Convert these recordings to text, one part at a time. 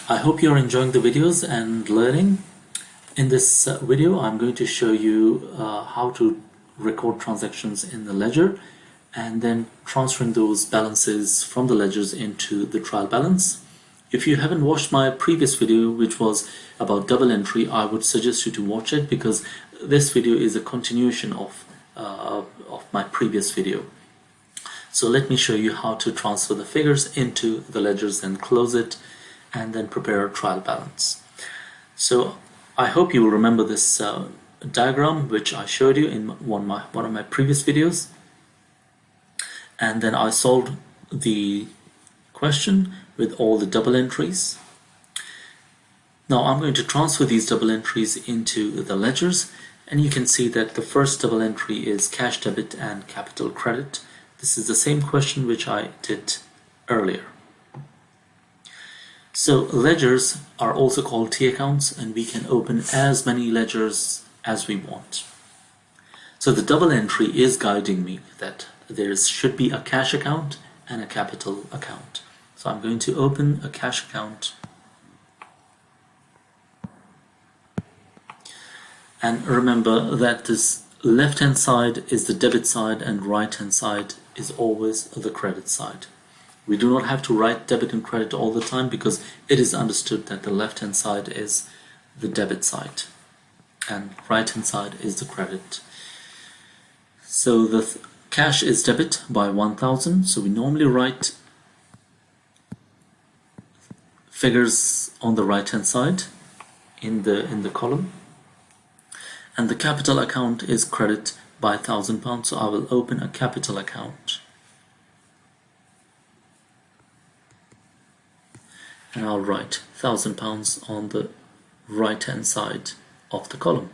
I hope you're enjoying the videos and learning. In this video, I'm going to show you how to record transactions in the ledger and then transferring those balances from the ledgers into the trial balance. If you haven't watched my previous video, which was about double entry, I would suggest you to watch it because this video is a continuation of my previous video. So let me show you how to transfer the figures into the ledgers and close it and then prepare a trial balance. So I hope you will remember this diagram which I showed you in one of my previous videos, and then I solved the question with all the double entries. Now I'm going to transfer these double entries into the ledgers, and you can see that the first double entry is cash debit and capital credit. This is the same question which I did earlier. So ledgers are also called T accounts, and we can open as many ledgers as we want. So the double entry is guiding me that there should be a cash account and a capital account. So I'm going to open a cash account. And remember that this left hand side is the debit side and right hand side is always the credit side. We do not have to write debit and credit all the time because it is understood that the left hand side is the debit side and right hand side is the credit. So the cash is debit by 1,000, so we normally write figures on the right hand side in the column, and the capital account is credit by £1,000, so I will open a capital account. And I'll write £1,000 on the right hand side of the column.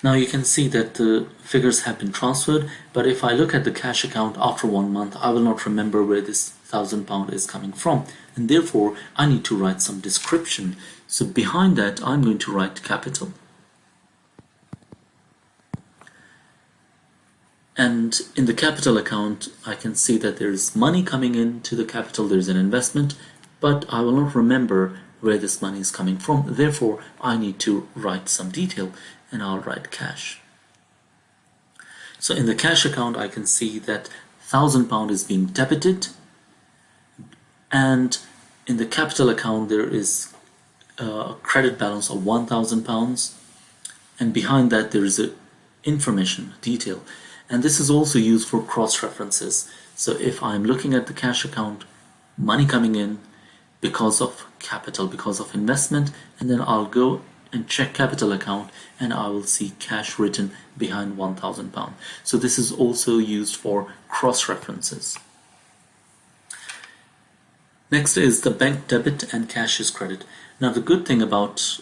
Now you can see that the figures have been transferred, but if I look at the cash account after 1 month, I will not remember where this £1,000 is coming from, and therefore I need to write some description. So behind that I'm going to write capital. And in the capital account, I can see that there's money coming into the capital, there's an investment, but I will not remember where this money is coming from. Therefore, I need to write some detail, and I'll write cash. So in the cash account, I can see that £1,000 is being debited, and in the capital account, there is a credit balance of £1,000, and behind that, there is a information detail. And this is also used for cross-references. So if I'm looking at the cash account, money coming in because of capital, because of investment, and then I'll go and check capital account and I will see cash written behind £1,000. So this is also used for cross-references. Next is the bank debit and cash is credit. Now the good thing about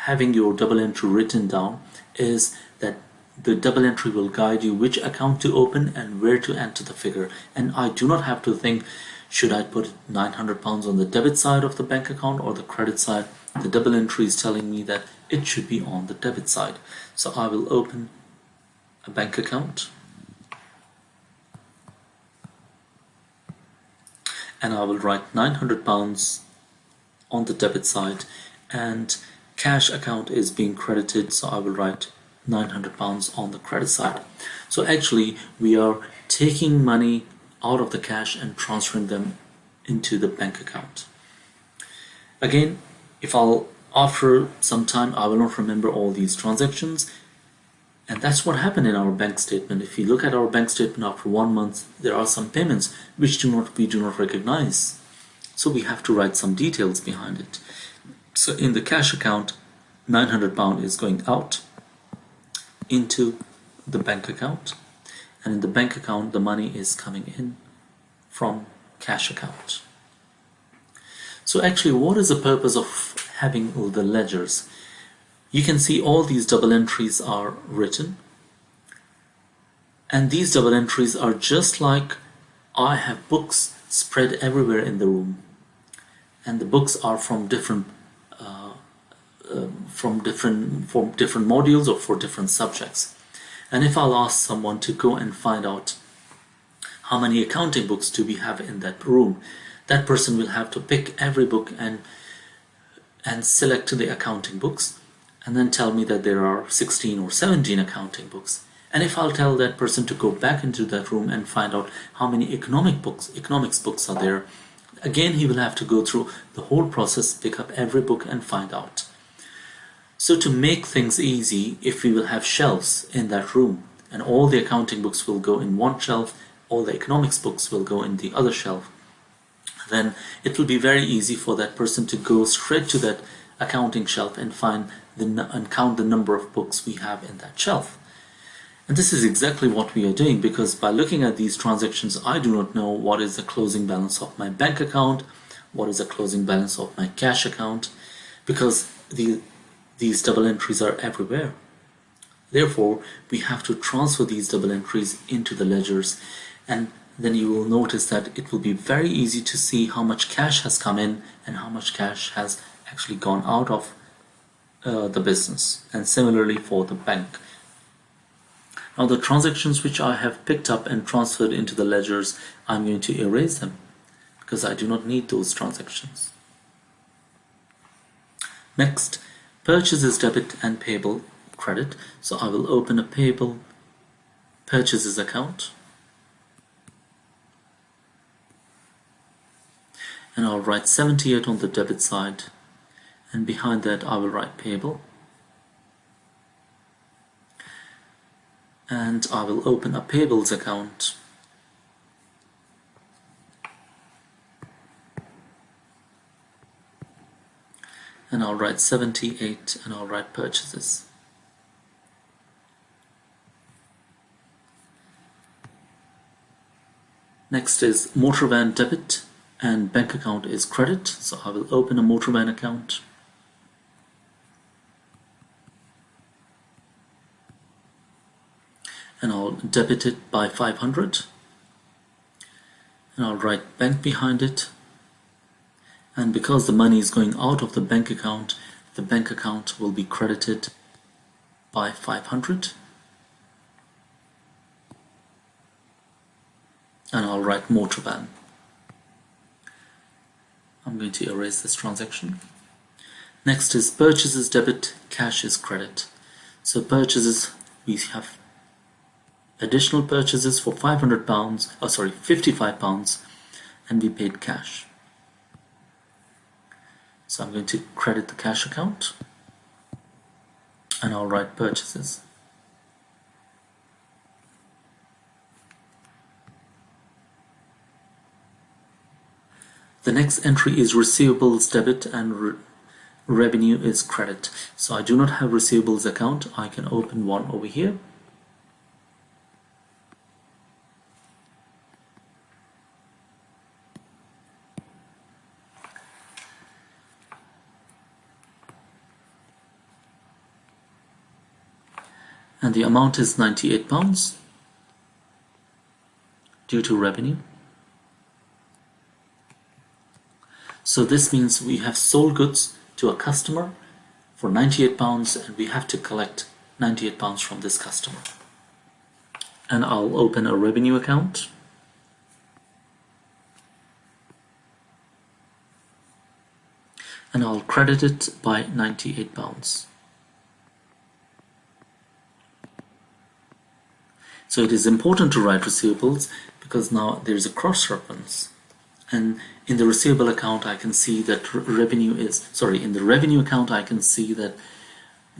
having your double entry written down is that the double entry will guide you which account to open and where to enter the figure. And I do not have to think, should I put £900 on the debit side of the bank account or the credit side? The double entry is telling me that it should be on the debit side. So I will open a bank account and I will write £900 on the debit side, and cash account is being credited, so I will write £900 on the credit side. So actually we are taking money out of the cash and transferring them into the bank account. Again, if after some time I will not remember all these transactions, and that's what happened in our bank statement. If you look at our bank statement after 1 month, there are some payments which we do not recognize. So we have to write some details behind it. So in the cash account, £900 is going out into the bank account, and in the bank account the money is coming in from cash account. So actually, what is the purpose of having the ledgers? You can see all these double entries are written, and these double entries are just like I have books spread everywhere in the room, and the books are from different modules or for different subjects. And if I'll ask someone to go and find out how many accounting books do we have in that room. That person will have to pick every book and select the accounting books and then tell me that there are 16 or 17 accounting books. And if I'll tell that person to go back into that room and find out how many economics books are there, again he will have to go through the whole process, pick up every book and find out. So to make things easy, if we will have shelves in that room and all the accounting books will go in one shelf, all the economics books will go in the other shelf, then it will be very easy for that person to go straight to that accounting shelf and count the number of books we have in that shelf. And this is exactly what we are doing, because by looking at these transactions, I do not know what is the closing balance of my bank account, what is the closing balance of my cash account, because these double entries are everywhere. Therefore, we have to transfer these double entries into the ledgers, and then you will notice that it will be very easy to see how much cash has come in and how much cash has actually gone out of the business, and similarly for the bank. Now the transactions which I have picked up and transferred into the ledgers, I'm going to erase them because I do not need those transactions. Next, purchases debit and payable credit. So I will open a payable purchases account. And I'll write 78 on the debit side, and behind that I will write payable, and I will open a payables account, and I'll write 78 and I'll write purchases. Next is motor van debit and bank account is credit, so I will open a motor van account, and I'll debit it by 500, and I'll write bank behind it, and because the money is going out of the bank account will be credited by 500, and I'll write motor van. I'm going to erase this transaction. Next is purchases debit, cash is credit. So purchases, we have additional purchases for £55, and we paid cash. So I'm going to credit the cash account, and I'll write purchases. The next entry is receivables debit and revenue is credit. So I do not have receivables account. I can open one over here. And the amount is £98 due to revenue. So this means we have sold goods to a customer for £98 and we have to collect £98 from this customer. And I'll open a revenue account. And I'll credit it by £98. So it is important to write receivables because now there's a cross-reference. And in the receivable account I can see that in the revenue account I can see that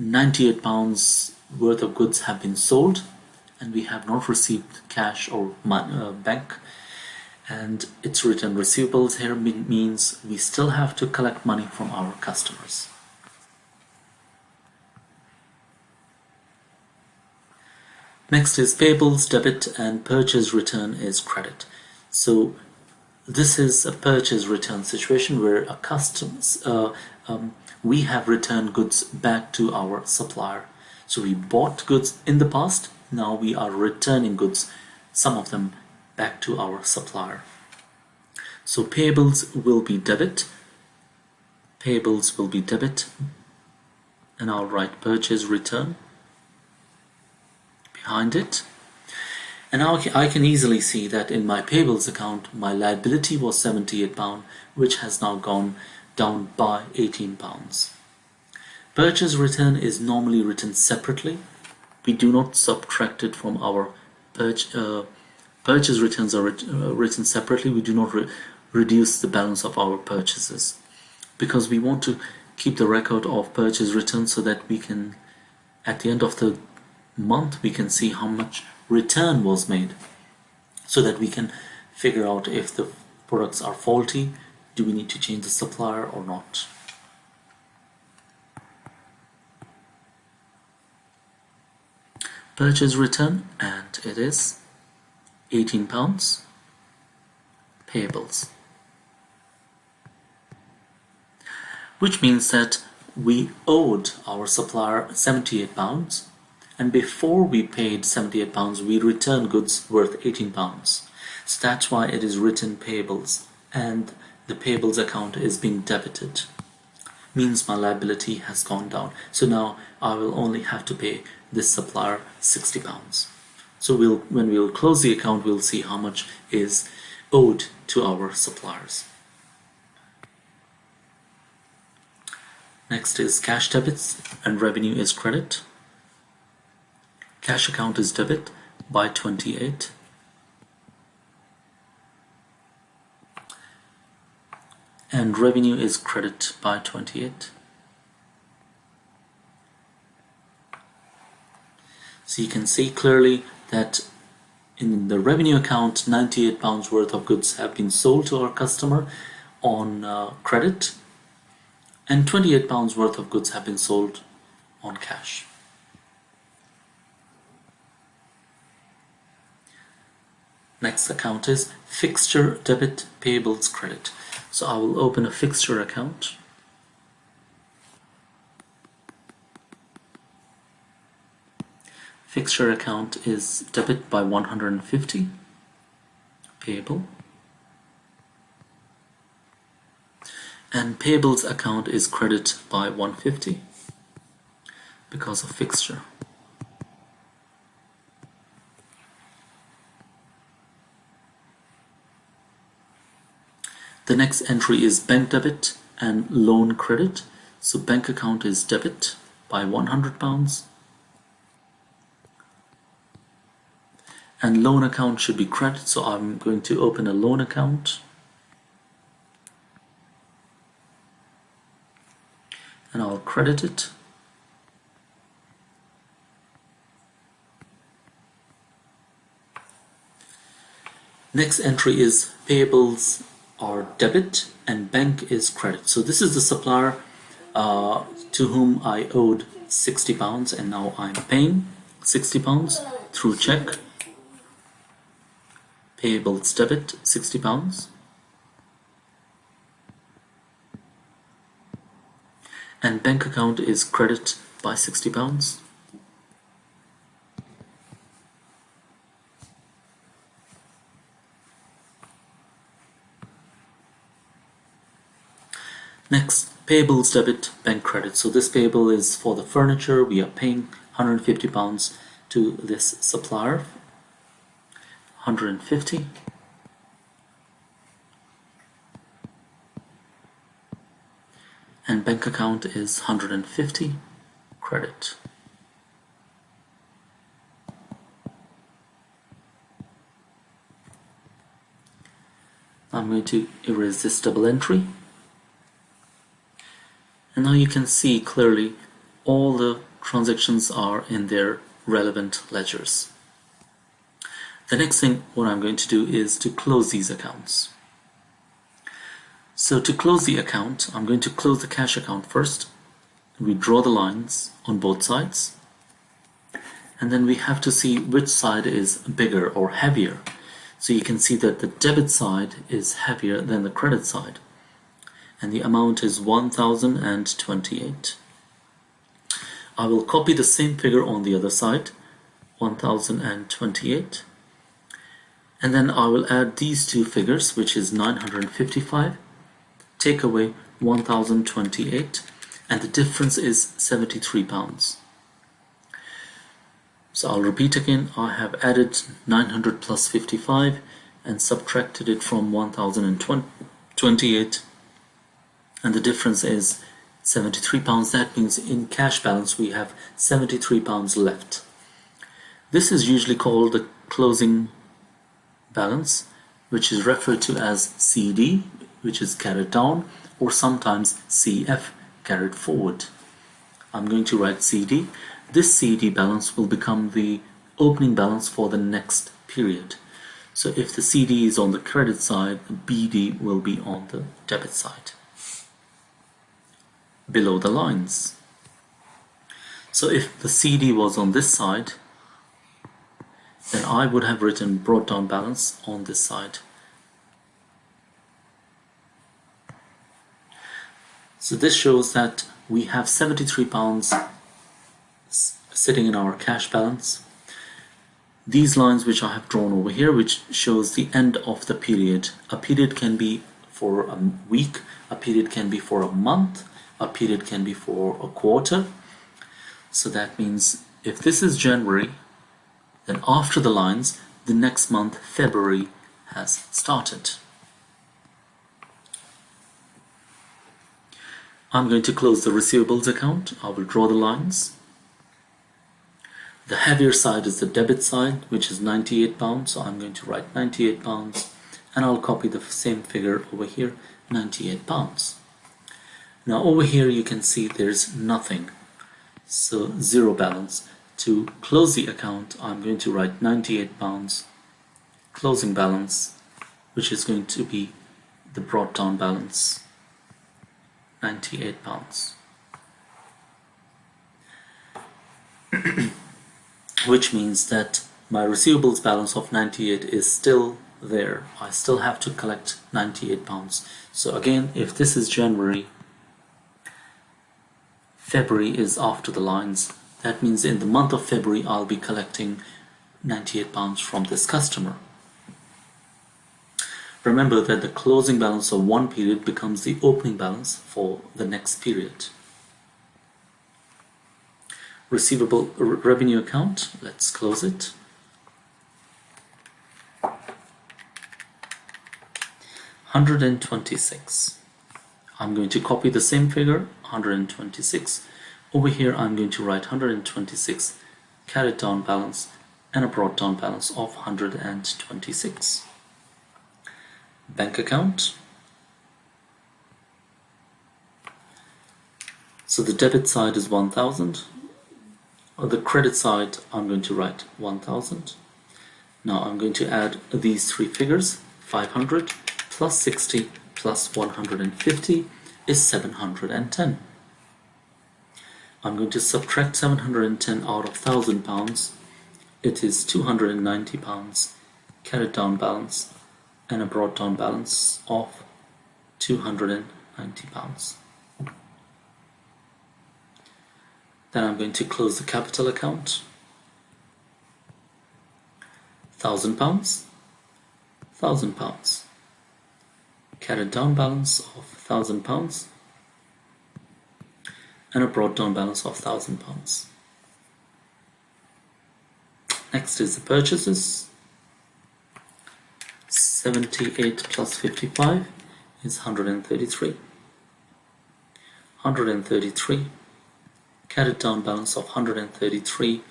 £98 worth of goods have been sold and we have not received cash or bank, and it's written receivables here means we still have to collect money from our customers. Next is payables debit and purchase return is credit. So this is a purchase return situation where we have returned goods back to our supplier. So we bought goods in the past, now we are returning goods, some of them, back to our supplier. So payables will be debit, and I'll write purchase return behind it. And now I can easily see that in my payables account, my liability was £78, which has now gone down by £18. Purchase return is normally written separately. We do not subtract it from our purchase returns are written separately. We do not reduce the balance of our purchases because we want to keep the record of purchase returns so that we can, at the end of the month, we can see how much return was made, so that we can figure out if the products are faulty, do we need to change the supplier or not. Purchase return, and it is £18. Payables, which means that we owed our supplier £78, and before we paid £78 we returned goods worth £18. So that's why it is written payables, and the payables account is being debited. Means my liability has gone down. So now I will only have to pay this supplier £60. So when we'll close the account, we'll see how much is owed to our suppliers. Next is cash debits, and revenue is credit. Cash account is debit by 28. And revenue is credit by 28. So you can see clearly that in the revenue account, £98 worth of goods have been sold to our customer on credit, and £28 worth of goods have been sold on cash. Next account is fixture debit, payables credit. So I will open a fixture account. Fixture account is debit by 150, payable. And payables account is credit by 150 because of fixture. The next entry is bank debit and loan credit. So bank account is debit by £100, and loan account should be credit. So I'm going to open a loan account, and I'll credit it. Next entry is payables are debit and bank is credit. So this is the supplier to whom I owed £60, and now I'm paying £60 through check. Payables debit £60, and bank account is credit by £60. Next, payables debit, bank credit. So this payable is for the furniture. We are paying £150 to this supplier. 150. And bank account is 150, credit. I'm going to erase this double entry. And now you can see clearly all the transactions are in their relevant ledgers. The next thing what I'm going to do is to close these accounts. So to close the account, I'm going to close the cash account first. We draw the lines on both sides, and then we have to see which side is bigger or heavier. So you can see that the debit side is heavier than the credit side, and the amount is 1028. I will copy the same figure on the other side, 1028, and then I will add these two figures, which is 955, take away 1028, and the difference is £73. So I'll repeat again. I have added 900 plus 55 and subtracted it from 1028, and the difference is 73 pounds. That means in cash balance we have 73 pounds left. This is usually called the closing balance, which is referred to as CD, which is carried down, or sometimes CF, carried forward. I'm going to write CD. This CD balance will become the opening balance for the next period. So if the CD is on the credit side, the BD will be on the debit side, below the lines. So if the CD was on this side, then I would have written brought down balance on this side. So this shows that we have 73 pounds sitting in our cash balance. These lines which I have drawn over here, which shows the end of the period. A period can be for a week, a period can be for a month, a period can be for a quarter. So that means if this is January, then after the lines, the next month, February, has started. I'm going to close the receivables account. I will draw the lines. The heavier side is the debit side, which is 98 pounds. So I'm going to write 98 pounds, and I'll copy the same figure over here, 98 pounds. Now over here you can see there's nothing, so zero balance. To close the account, I'm going to write 98 pounds closing balance, which is going to be the brought down balance, 98 pounds. Which means that my receivables balance of 98 is still there. I still have to collect 98 pounds. So again, if this is January, February is after the lines. That means in the month of February, I'll be collecting 98 pounds from this customer. Remember that the closing balance of one period becomes the opening balance for the next period. Receivable revenue account, let's close it. $126. I'm going to copy the same figure, 126. Over here I'm going to write 126 carried down balance and a brought down balance of 126. Bank account. So the debit side is 1000. On the credit side I'm going to write 1000. Now I'm going to add these three figures. 500 plus 60 plus 150 is 710. I'm going to subtract 710 out of 1000 pounds. It is 290 pounds carried down balance and a brought down balance of 290 pounds. Then I'm going to close the capital account. 1000 pounds, 1000 pounds. Carried down balance of 1000 pounds and a brought down balance of 1000 pounds. Next is the purchases. 78 plus 55 is 133. 133. Carried down balance of 133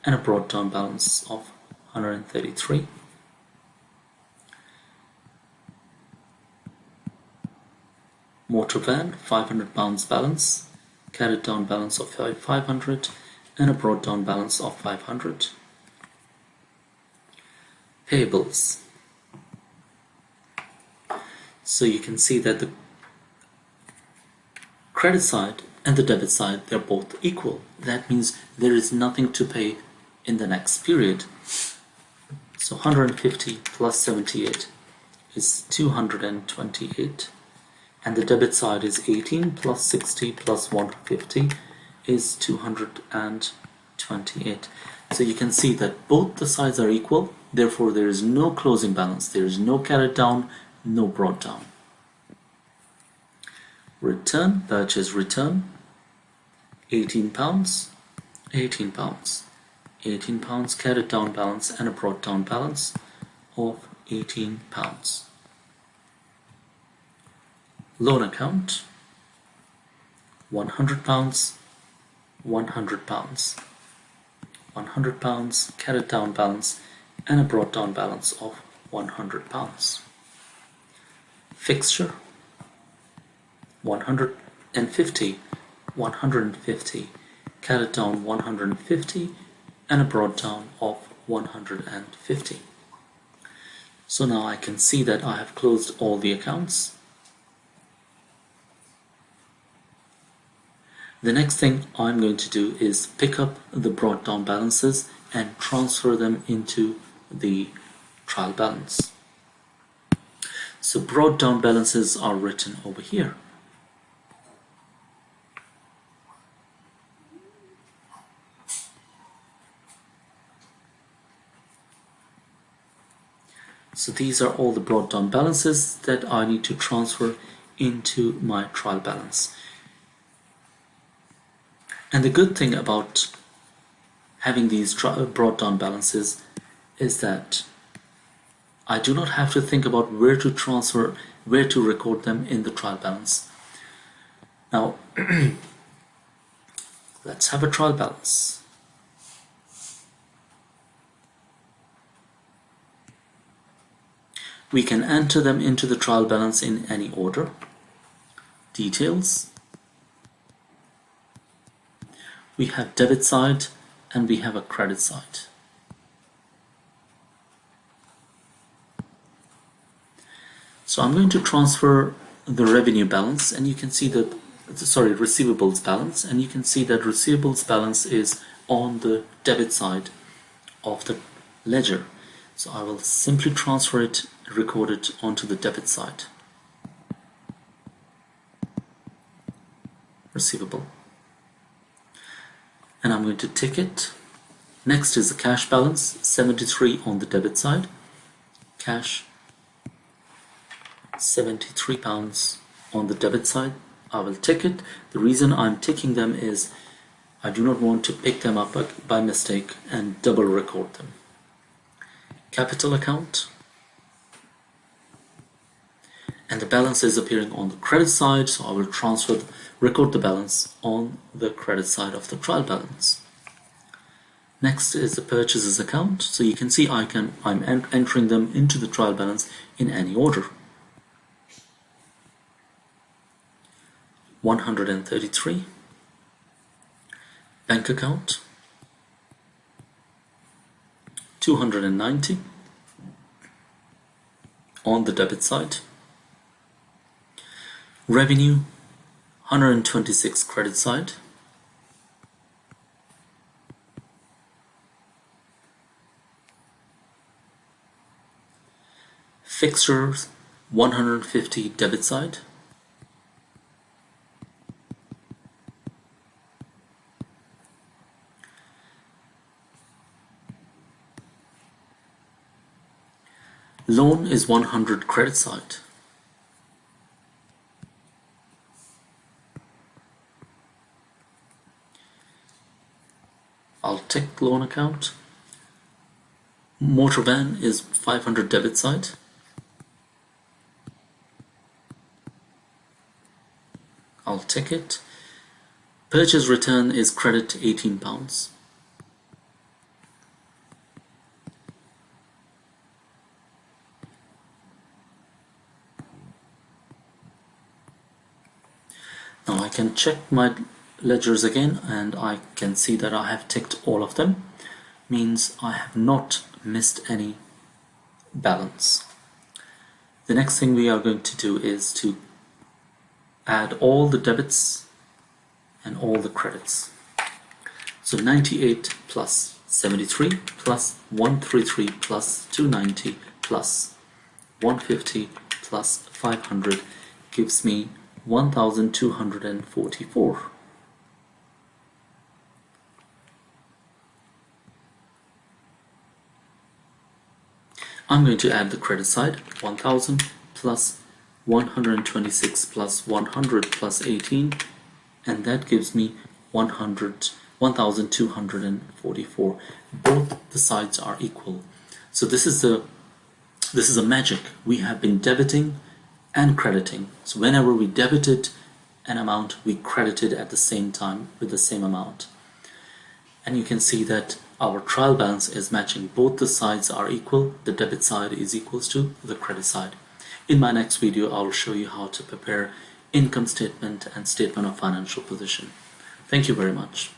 and a brought down balance of 133. Motor van, 500 pounds balance, carried down balance of 500 and a brought down balance of 500. Payables. So you can see that the credit side and the debit side, they're both equal. That means there is nothing to pay in the next period. So 150 plus 78 is 228, and the debit side is 18 plus 60 plus 150 is 228. So you can see that both the sides are equal, therefore there is no closing balance, there is no carried down, no brought down. Return, purchase return, 18 pounds, 18 pounds. £18, carried down balance and a brought down balance of £18. Loan account, £100, £100, £100, carried down balance and a brought down balance of £100. Fixture, 150, 150, carried down 150 and a brought down of 150. So now I can see that I have closed all the accounts. The next thing I'm going to do is pick up the brought down balances and transfer them into the trial balance. So brought down balances are written over here. So these are all the brought down balances that I need to transfer into my trial balance. And the good thing about having these brought down balances is that I do not have to think about where to transfer, where to record them in the trial balance. Now, let's have a trial balance. We can enter them into the trial balance in any order. Details. We have debit side and we have a credit side. So I'm going to transfer the revenue balance, and you can see that, receivables balance, and you can see that receivables balance is on the debit side of the ledger. So I will simply transfer it, record it onto the debit side. Receivable. And I'm going to tick it. Next is the cash balance, 73 on the debit side. Cash, £73 on the debit side. I will tick it. The reason I'm ticking them is I do not want to pick them up by mistake and double record them. Capital account, and the balance is appearing on the credit side, so I will record the balance on the credit side of the trial balance. Next is the purchases account, so you can see I'm entering them into the trial balance in any order. 133. Bank account, 290 on the debit side. Revenue, 126 credit side. Fixtures, 150 debit side. Loan is 100 credit side. I'll tick loan account. Motor van is 500 debit side. I'll tick it. Purchase return is credit £18. Now I can check my ledgers again and I can see that I have ticked all of them. Means I have not missed any balance. The next thing we are going to do is to add all the debits and all the credits. So 98 plus 73 plus 133 plus 290 plus 150 plus 500 gives me 1244. I'm going to add the credit side, 1000 plus 126 plus 100 plus 18, and that gives me 100 1,244. Both the sides are equal. So this is a magic. We have been debiting and crediting. So whenever we debited an amount, we credited at the same time with the same amount. And you can see that our trial balance is matching. Both the sides are equal. The debit side is equals to the credit side. In my next video, I will show you how to prepare income statement and statement of financial position. Thank you very much.